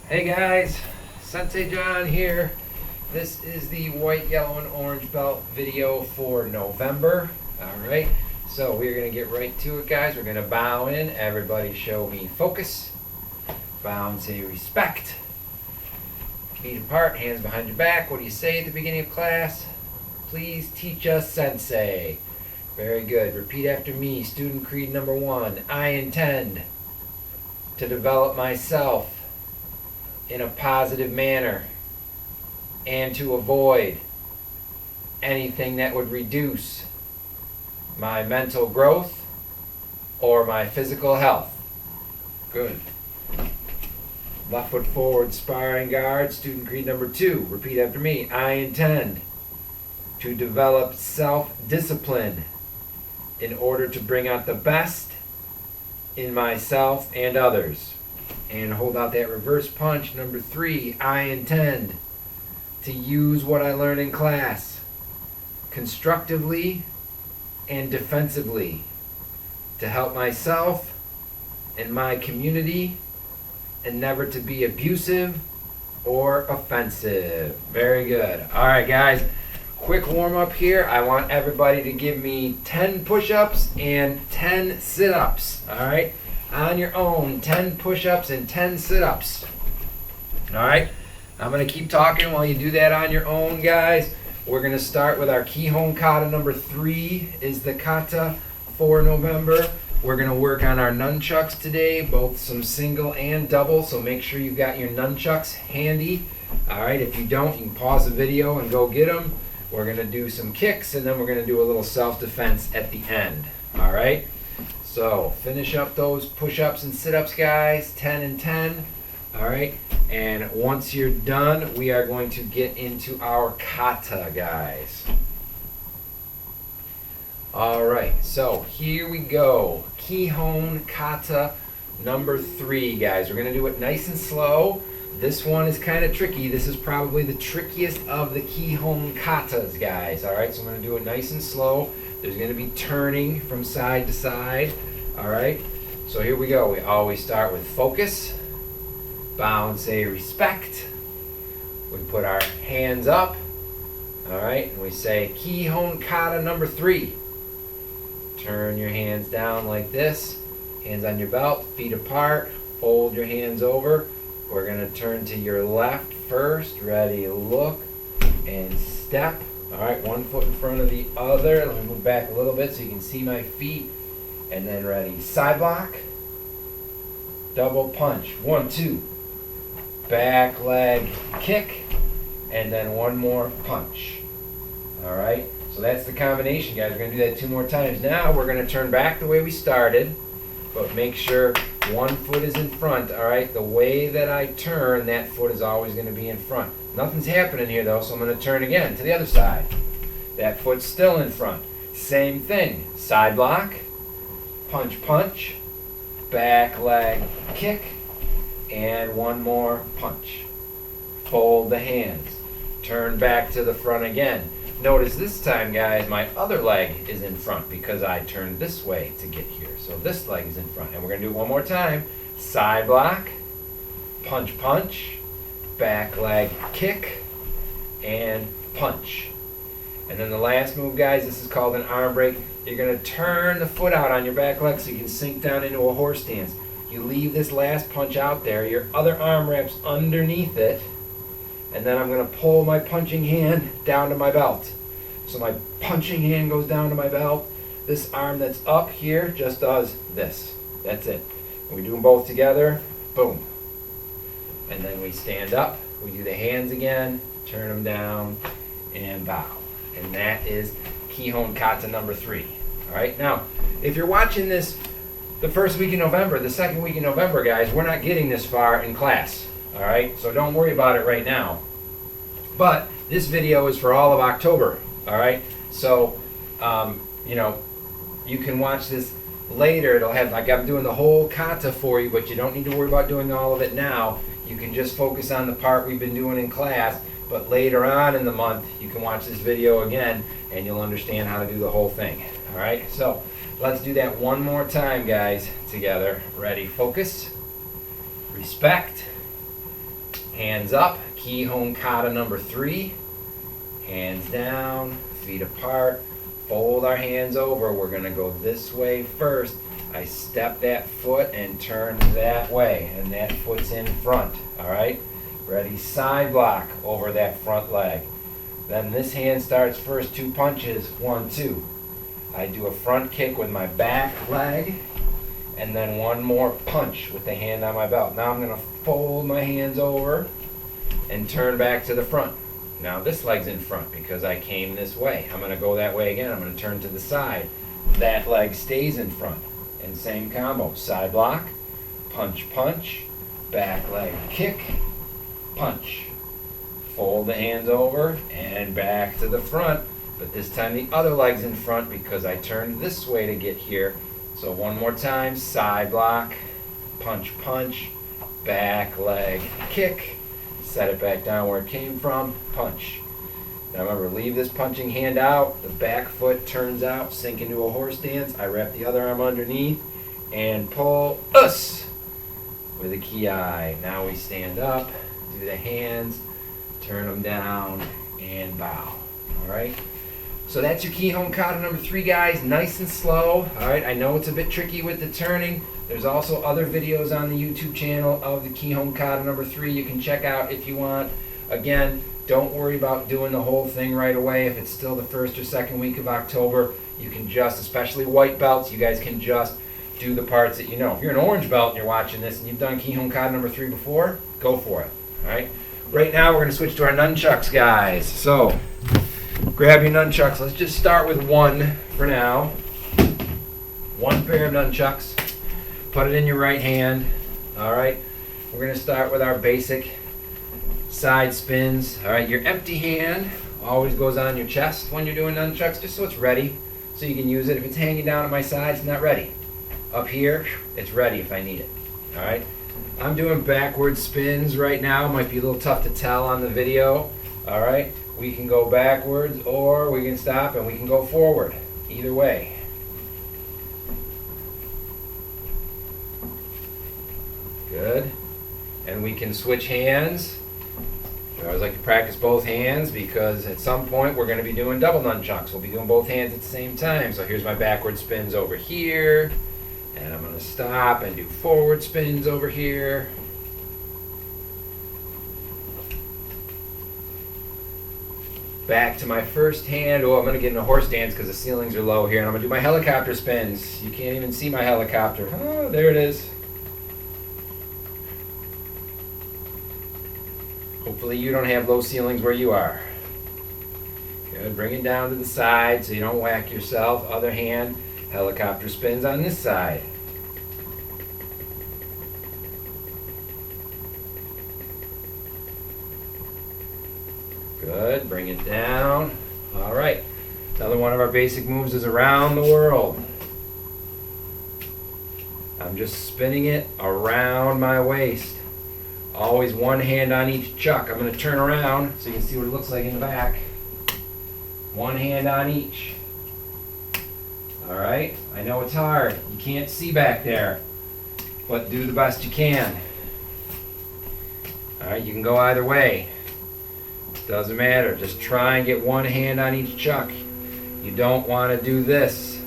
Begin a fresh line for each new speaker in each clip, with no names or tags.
Hey guys, Sensei John here. This is the white, yellow, and orange belt video for November. Alright, so we're going to get right to it, guys. We're going to bow in. Everybody show me focus. Bow and say respect. Feet apart, hands behind your back. What do you say at the beginning of class? Please teach us, Sensei. Very good. Repeat after me. Student creed number 1. I intend to develop myself in a positive manner and to avoid anything that would reduce my mental growth or my physical health. Good. Left foot forward, sparring guard, student creed number 2. Repeat after me. I intend to develop self-discipline in order to bring out the best in myself and others. And hold out that reverse punch. Number 3, I intend to use what I learn in class constructively and defensively to help myself and my community, and never to be abusive or offensive. Very good. All right, guys. Quick warm up here. I want everybody to give me 10 push-ups and 10 sit-ups. All right? On your own, 10 push-ups and 10 sit-ups. All right? I'm going to keep talking while you do that on your own, guys. We're going to start with our Kihon Kata number 3 is the Kata for November. We're going to work on our nunchucks today, both some single and double, so make sure you've got your nunchucks handy. All right? If you don't, you can pause the video and go get them. We're going to do some kicks, and then we're going to do a little self-defense at the end. All right? So finish up those push-ups and sit-ups, guys, 10 and 10. All right? And once you're done, we are going to get into our kata, guys. All right, so here we go. Kihon kata number 3, guys. We're going to do it nice and slow. This one is kind of tricky. This is probably the trickiest of the Kihon katas, guys. All right, so I'm going to do it nice and slow. There's going to be turning from side to side. All right, so here we go. We always start with focus. Bow and say respect. We put our hands up. All right, and we say Kihon kata number 3. Turn your hands down like this. Hands on your belt, feet apart. Fold your hands over. We're going to turn to your left first. Ready, look, and step. All right, one foot in front of the other. Let me move back a little bit so you can see my feet. And then ready, side block. Double punch. 1, 2. Back leg kick. And then one more punch. All right, so that's the combination, guys. We're going to do that 2 more times. Now we're going to turn back the way we started, but make sure one foot is in front. All right, the way that I turn, that foot is always going to be in front. Nothing's happening here though, so I'm going to turn again to the other side. That foot's still in front. Same thing. Side block, punch, punch, back leg kick, and one more punch. Fold the hands. Turn back to the front again. Notice this time, guys, my other leg is in front because I turned this way to get here. So this leg is in front. And we're going to do it one more time. Side block, punch, punch, back leg kick, and punch. And then the last move, guys, this is called an arm break. You're going to turn the foot out on your back leg so you can sink down into a horse stance. You leave this last punch out there. Your other arm wraps underneath it. And then I'm going to pull my punching hand down to my belt. So my punching hand goes down to my belt. This arm that's up here just does this. That's it. And we do them both together. Boom. And then we stand up. We do the hands again. Turn them down and bow. And that is Kihon kata number 3. All right. Now, if you're watching this the first week in November, the second week in November, guys, we're not getting this far in class. All right, so don't worry about it right now. But this video is for all of October. All right, so you can watch this later. It'll have, like, I'm doing the whole kata for you, but you don't need to worry about doing all of it now. You can just focus on the part we've been doing in class. But later on in the month, you can watch this video again, and you'll understand how to do the whole thing. All right, so let's do that one more time, guys, together. Ready, focus, respect, Hands up, Kihon Kata number 3. Hands down, feet apart. Fold our hands over. We're going to go this way first. I step that foot and turn that way, and that foot's in front. All right? Ready? Side block over that front leg. Then this hand starts first 2 punches. 1, 2. I do a front kick with my back leg, and then 1 more punch with the hand on my belt. Now I'm going to fold my hands over and turn back to the front. Now this leg's in front because I came this way. I'm going to go that way again. I'm going to turn to the side. That leg stays in front. And same combo. Side block, punch, punch, back leg kick, punch. Fold the hands over and back to the front. But this time the other leg's in front because I turned this way to get here. So 1 more time. Side block, punch, punch, back leg kick. Set it back down where it came from. Punch. Now remember, leave this punching hand out. The back foot turns out. Sink into a horse stance. I wrap the other arm underneath and pull us with a ki. Now we stand up. Do the hands. Turn them down and bow. All right. So that's your Kihon Kata number 3, guys. Nice and slow. All right. I know it's a bit tricky with the turning. There's also other videos on the YouTube channel of the Kihon Kata number 3 you can check out if you want. Again, don't worry about doing the whole thing right away. If it's still the 1st or 2nd week of October, you can just, especially white belts, you guys can just do the parts that you know. If you're an orange belt and you're watching this and you've done Kihon Kata number 3 before, go for it. All right. Right now we're going to switch to our nunchucks, guys. So grab your nunchucks. Let's just start with 1 for now. 1 pair of nunchucks. Put it in your right hand. All right. We're going to start with our basic side spins. All right. Your empty hand always goes on your chest when you're doing nunchucks, just so it's ready, so you can use it. If it's hanging down at my side, it's not ready. Up here, it's ready if I need it. All right. I'm doing backward spins right now. Might be a little tough to tell on the video. All right. We can go backwards or we can stop and we can go forward. Either way. Good. And we can switch hands. I always like to practice both hands because at some point we're going to be doing double nunchucks. We'll be doing both hands at the same time. So here's my backward spins over here. And I'm going to stop and do forward spins over here. Back to my first hand. Oh, I'm going to get in a horse stance because the ceilings are low here. And I'm going to do my helicopter spins. You can't even see my helicopter. Oh, there it is. Hopefully you don't have low ceilings where you are. Good. Bring it down to the side so you don't whack yourself. Other hand, helicopter spins on this side. Good. Bring it down. All right. Another one of our basic moves is around the world. I'm just spinning it around my waist. Always 1 hand on each chuck. I'm going to turn around so you can see what it looks like in the back. 1 hand on each. All right. I know it's hard. You can't see back there, but do the best you can. All right. You can go either way. Doesn't matter. Just try and get 1 hand on each chuck. You don't want to do this.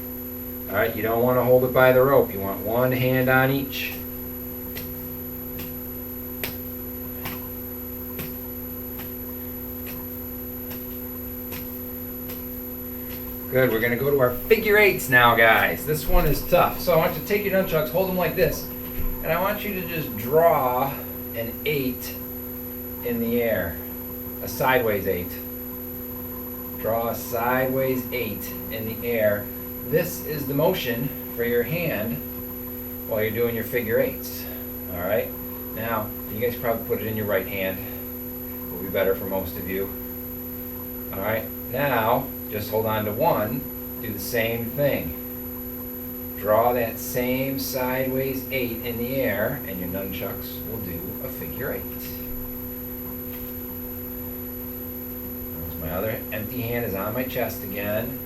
All right. You don't want to hold it by the rope. You want 1 hand on each. Good, we're going to go to our figure 8s now, guys. This one is tough. So I want you to take your nunchucks, hold them like this, and I want you to just draw an 8 in the air, a sideways 8. Draw a sideways 8 in the air. This is the motion for your hand while you're doing your figure 8s. All right? Now, you guys probably put it in your right hand. Will be better for most of you. All right? Now, just hold on to 1, do the same thing. Draw that same sideways 8 in the air, and your nunchucks will do a figure 8. My other empty hand is on my chest again.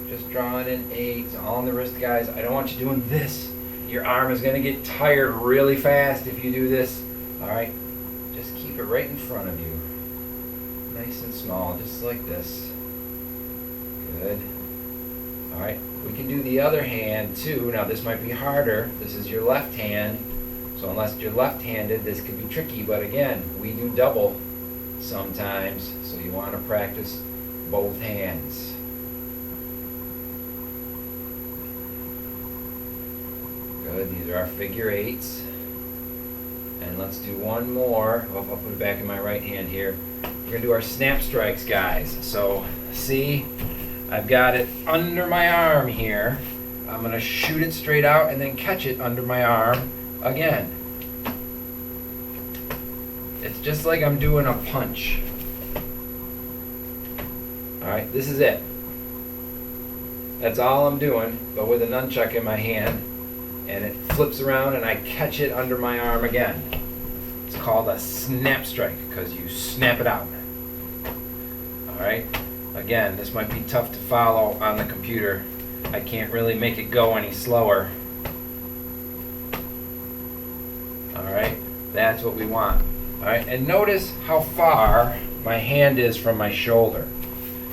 Just drawing an 8. It's all on the wrist, guys. I don't want you doing this. your arm is going to get tired really fast if you do this. All right, just keep it right in front of you. Nice and small, just like this. Good. All right, we can do the other hand too. Now this might be harder. This is your left hand. So unless you're left-handed, this could be tricky. But again, we do double sometimes. So you want to practice both hands. Good, these are our figure eights. And let's do one more. I'll put it back in my right hand here. We're gonna do our snap strikes, guys. So see, I've got it under my arm here. I'm gonna shoot it straight out and then catch it under my arm again. It's just like I'm doing a punch. All right, this is it. That's all I'm doing, but with a nunchuck in my hand, and it flips around and I catch it under my arm again. It's called a snap strike because you snap it out. All right, again, this might be tough to follow on the computer. I can't really make it go any slower. All right, that's what we want. All right, and notice how far my hand is from my shoulder.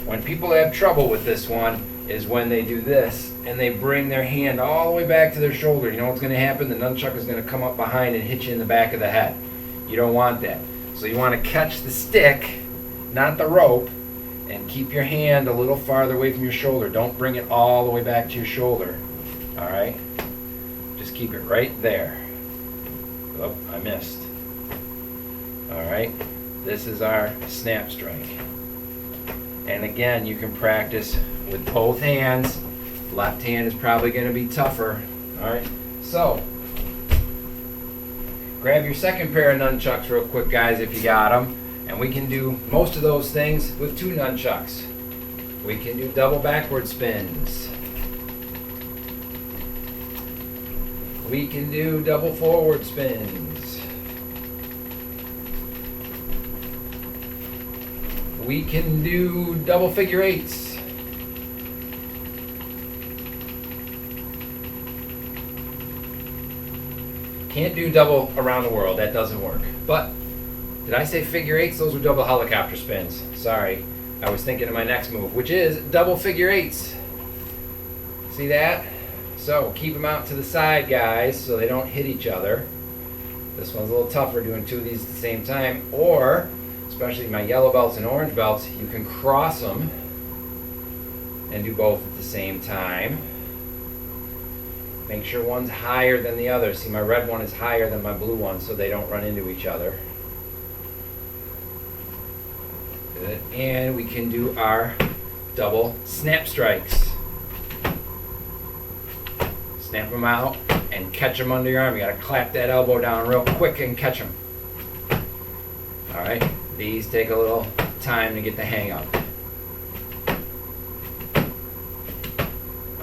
When people have trouble with this one is when they do this and they bring their hand all the way back to their shoulder. You know what's going to happen? The nunchuck is going to come up behind and hit you in the back of the head. You don't want that. So you want to catch the stick, not the rope, and keep your hand a little farther away from your shoulder. Don't bring it all the way back to your shoulder. All right? Just keep it right there. Oh, I missed. All right? This is our snap strike. And again, you can practice with both hands. Left hand is probably going to be tougher. All right? So, grab your second pair of nunchucks real quick, guys, if you got them. And we can do most of those things with two nunchucks. We can do double backward spins. We can do double forward spins. We can do double figure eights. Can't do double around the world, that doesn't work. But did I say figure eights? Those were double helicopter spins. Sorry, I was thinking of my next move, which is double figure eights. See that? So keep them out to the side, guys, so they don't hit each other. This one's a little tougher doing two of these at the same time. Or, especially my yellow belts and orange belts, you can cross them and do both at the same time. Make sure one's higher than the other. See, my red one is higher than my blue one, so they don't run into each other. Good. And we can do our double snap strikes. Snap them out and catch them under your arm. You got to clap that elbow down real quick and catch them. All right. These take a little time to get the hang of.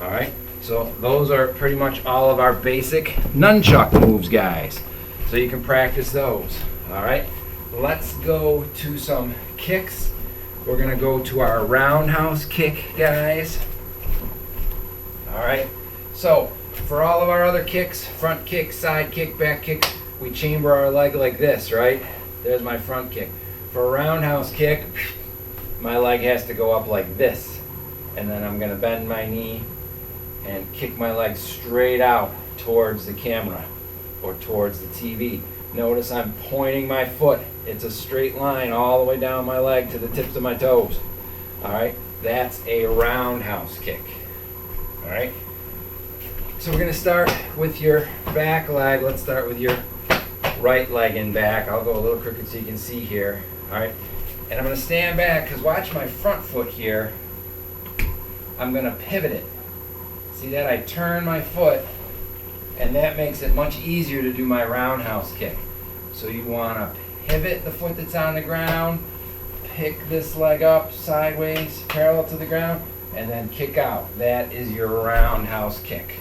All right. So those are pretty much all of our basic nunchuck moves, guys. So you can practice those. All right. Let's go to some kicks. We're going to go to our roundhouse kick, guys. All right. So for all of our other kicks, front kick, side kick, back kick, we chamber our leg like this, right? There's my front kick. For a roundhouse kick, my leg has to go up like this. And then I'm going to bend my knee and kick my leg straight out towards the camera or towards the TV. Notice I'm pointing my foot. It's a straight line all the way down my leg to the tips of my toes. All right, that's a roundhouse kick. All right. So we're going to start with your back leg. Let's start with your right leg in back. I'll go a little crooked so you can see here. All right. And I'm going to stand back because watch my front foot here. I'm going to pivot it. See that? I turn my foot, and that makes it much easier to do my roundhouse kick. So you want to pivot the foot that's on the ground, pick this leg up sideways, parallel to the ground, and then kick out. That is your roundhouse kick.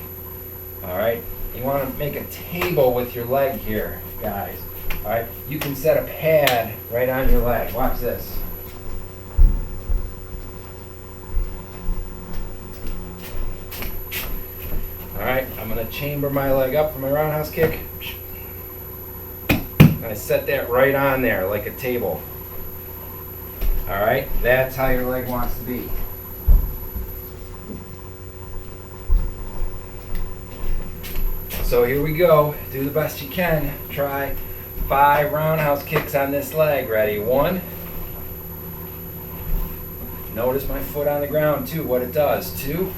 All right. You want to make a table with your leg here, guys. All right. You can set a pad right on your leg. Watch this. All right. I'm going to chamber my leg up for my roundhouse kick. And I set that right on there like a table. All right, that's how your leg wants to be. So here we go. Do the best you can. Try 5 roundhouse kicks on this leg. Ready? 1. Notice my foot on the ground too, what it does. 2.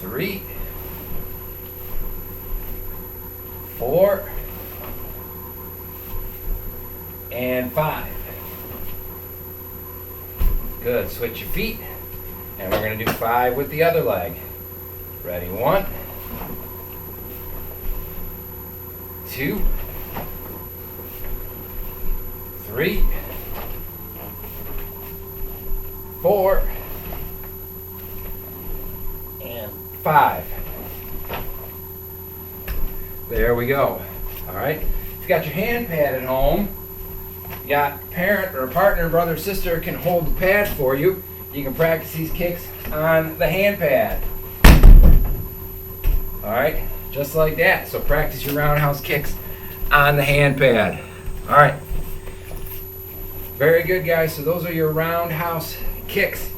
3. 4. And 5. Good. Switch your feet. And we're going to do 5 with the other leg. Ready? 1. 2. 3. 4. And 5. There we go. All right. If you got your hand pad at home, you got a parent or a partner, brother or sister can hold the pad for you. You can practice these kicks on the hand pad. All right, just like that. So practice your roundhouse kicks on the hand pad. All right. Very good, guys. So those are your roundhouse kicks.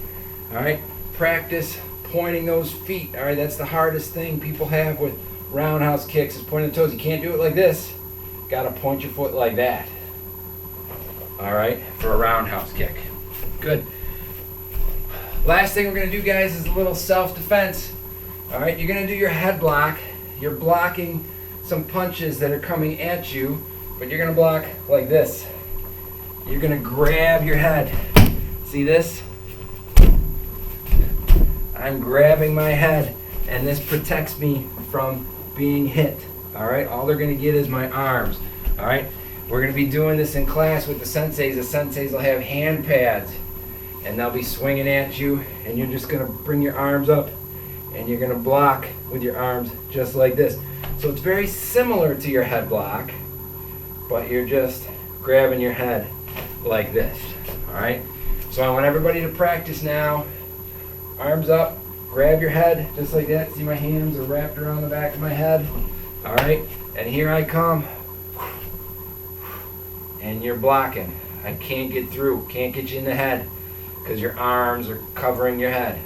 All right. Practice pointing those feet. All right. That's the hardest thing people have with roundhouse kicks is pointing the toes. You can't do it like this. Got to point your foot like that. All right, for a roundhouse kick. Good. Last thing we're going to do, guys, is a little self-defense. All right, you're going to do your head block. You're blocking some punches that are coming at you, but you're going to block like this. You're going to grab your head. See this? I'm grabbing my head, and this protects me from being hit. All right, all they're going to get is my arms. All right, we're going to be doing this in class with the senseis. The senseis will have hand pads, and they'll be swinging at you, and you're just going to bring your arms up, and you're going to block with your arms just like this. So it's very similar to your head block, but you're just grabbing your head like this. All right, so I want everybody to practice now. Arms up, grab your head just like that. See my hands are wrapped around the back of my head. All right, and here I come. And you're blocking. I can't get through, can't get you in the head because your arms are covering your head.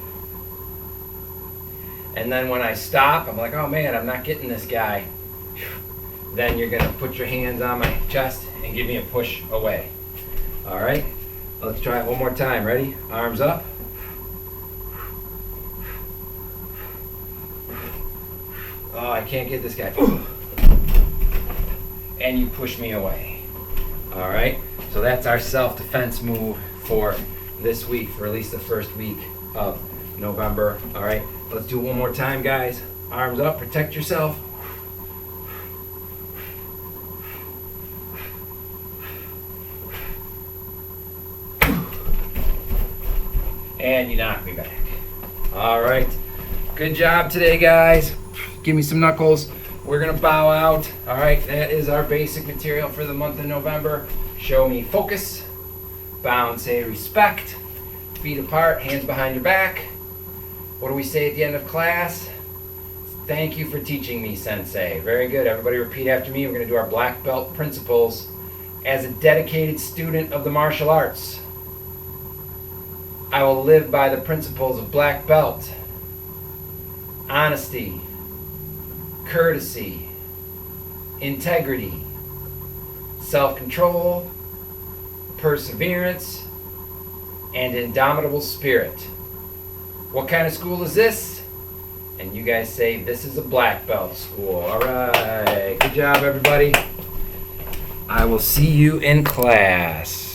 And then when I stop, I'm like, oh man, I'm not getting this guy. Then you're gonna put your hands on my chest and give me a push away. All right, let's try it one more time. Ready? Arms up. Oh, I can't get this guy. And you push me away. All right, so that's our self-defense move for this week, for at least the first week of November. All right, let's do it one more time, guys. Arms up, protect yourself. And you knock me back. All right, good job today, guys. Give me some knuckles. We're gonna bow out. All right, that is our basic material for the month of November. Show me focus. Bow and say respect. Feet apart, hands behind your back. What do we say at the end of class? Thank you for teaching me, Sensei. Very good. Everybody repeat after me. We're gonna do our black belt principles as a dedicated student of the martial arts. I will live by the principles of black belt. Honesty, courtesy, integrity, self-control, perseverance, and indomitable spirit. What kind of school is this? And you guys say, this is a black belt school. All right, good job, everybody. I will see you in class.